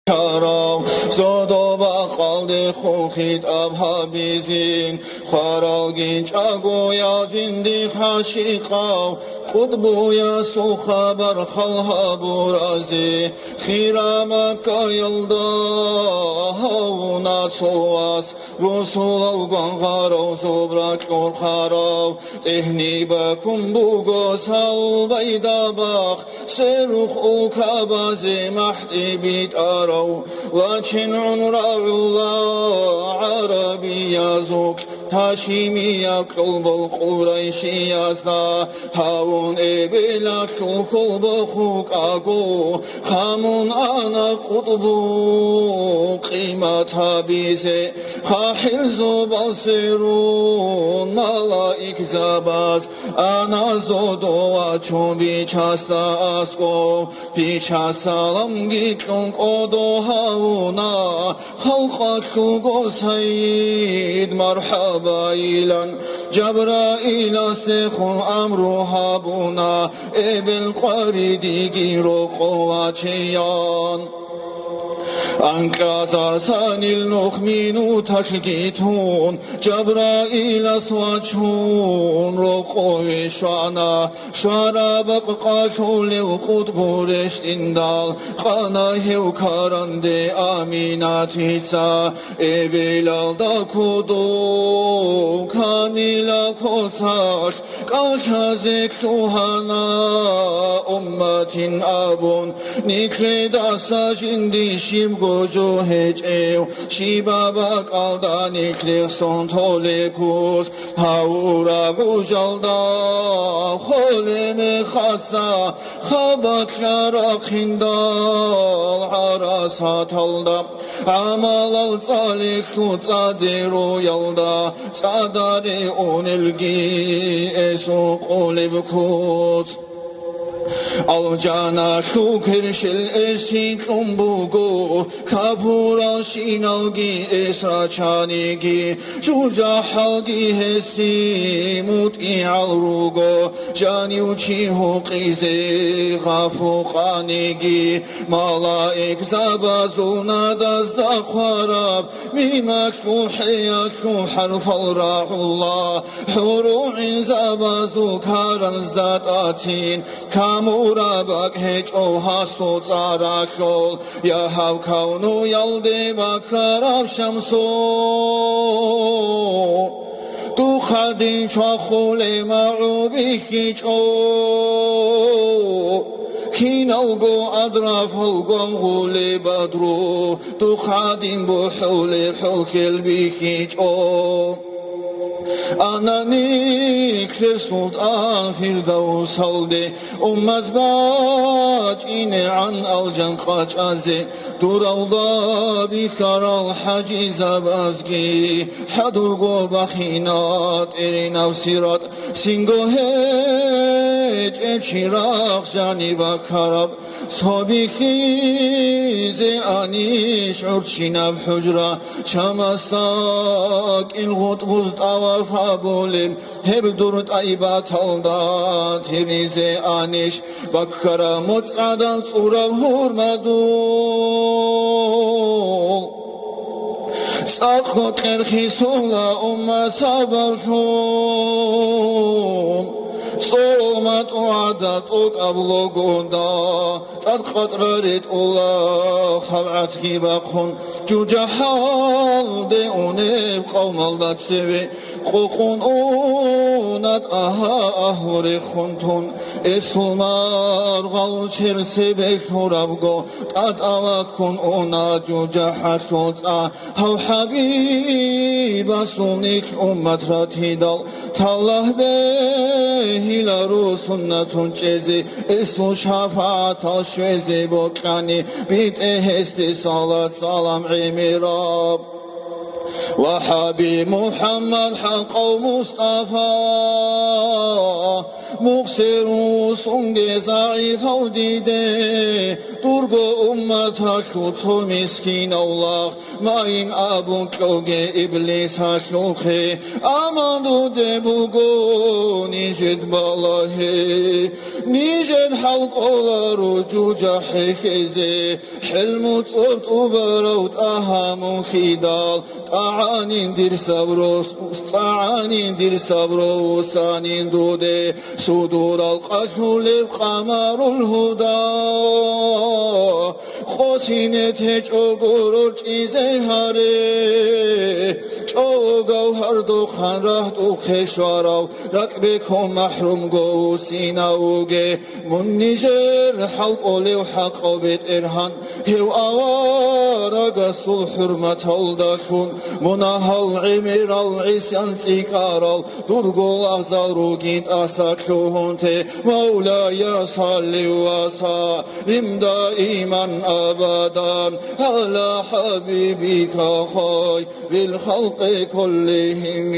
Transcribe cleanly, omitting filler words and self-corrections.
Karav zodoba qaldi xuxit abhabizin Xaral ginç agoya jindi xashiqav Qudbuya suxabar khalha burazi Khirama kayılda havuna çoğas Rusul algan xarav zobrak ol xarav Tehni bakum bugo sal baydabax Seruх u kabazi mahdi bit ara لكن عمر الله عربي يزوك هاشمي قلب القريشي يزنا هاون إبلاك قلب خوك أقو خامون أنا قطبو قيمة بيزي خاحل زبصرون ملائك زباز أنا زودو وچون بيچاستا أسكو بيچاسالم گيكلون قدو هاونا خلقك سيد مرحبا إلان جبرائيل استخون أمرها بنا بالقريد جيرو قواتيان أنكسر ساني النخمين تشكيتون جبرائيل أسواجون رقوي شانا شرابق قاشول وقطب رشتندال خانه وكارند آميناتي سا إبلال دا كدو كامل كوساش قاشازك شوهانا أمة أبون نكري داسا جندي شيب گوجو هجیو شیبابا قالدانی کلیخسون تولیکوز هاورا گوجالدا خولم خاصا خابک شارا خندال عراسا تلدا عمال الصالح صادرو يلدا صادري اونلگی اسو قولب کوز Alcana şükürşil esiklum bugu Kapura şinalgi esra çanigi Cuca halgi hesi mut'i alrugo Cani uçi huqizi gafu qanigi Malaik zabazuna dazda kharab Mimak şuhiya şuhar falrahullah Huru'in zabazu karanzdat atin Kamurabak hiç o hasto zaraşol Ya hav kavnu yalde bakarab şamso Tu khadin çakhule ma'ubi hiç o Kinalgo adrafalgon gule badru Tu khadin bu hule hulkel bi hiç o Anani Sultan Firdevs aldı Ummet baç ine an alcan kaç azi Duralda bikaral haciz abazgi Hadurgo bakhinat erinav sirat Singo heç evşirak jani bakarab Sabi khize aniş urçinav hücra Çamastak il gutbuz Fabulin hebdur taybat alda temize aniş bakkara mutsadan tsurav hurmadul sakho kerhisula umma sabarshun Solmat uadat uk ablogonda Tad khatrarit ula khavat hibakun Cujahal de uneb qavmaldat sevi Qoqun unat aha ahuri khuntun Esulmar gal çersebe şurabgo Tad alakun una jujahatutsa Hav habiba sunik ummat ratidal Tallah Hilaru sunnatun çezi Esu şafaat al şvezi bokani Bit ehesti salat salam imirab Vahabi Muhammed Hakka Mustafa مقصر سنگ ضعیف و دیده درگ امت شد مسکین اولخ ما این ابوکلوگ ابلیس شوخه اما دوده بگو نیجد بالاه نیجد حلق اولارو جوجا حکزه حلمت صبت وبروت اهم خیدال طعانین دیر صبرو سانین دوده صدور القشل قمر الهدى خوسینت چوگور چیزه هره چوگو هر دو خان راه دو خشوارو رقب کن محروم گو سیناوگه من نیجر حلق و حق و بیت ارهان هو آوارا قصل حرمت الدخون مناهل عمر العسان سيكارل درگو ازارو گید اساکشونته مولاي صل وسلم دائما ابدا على حبيبك خير الخلق كلهم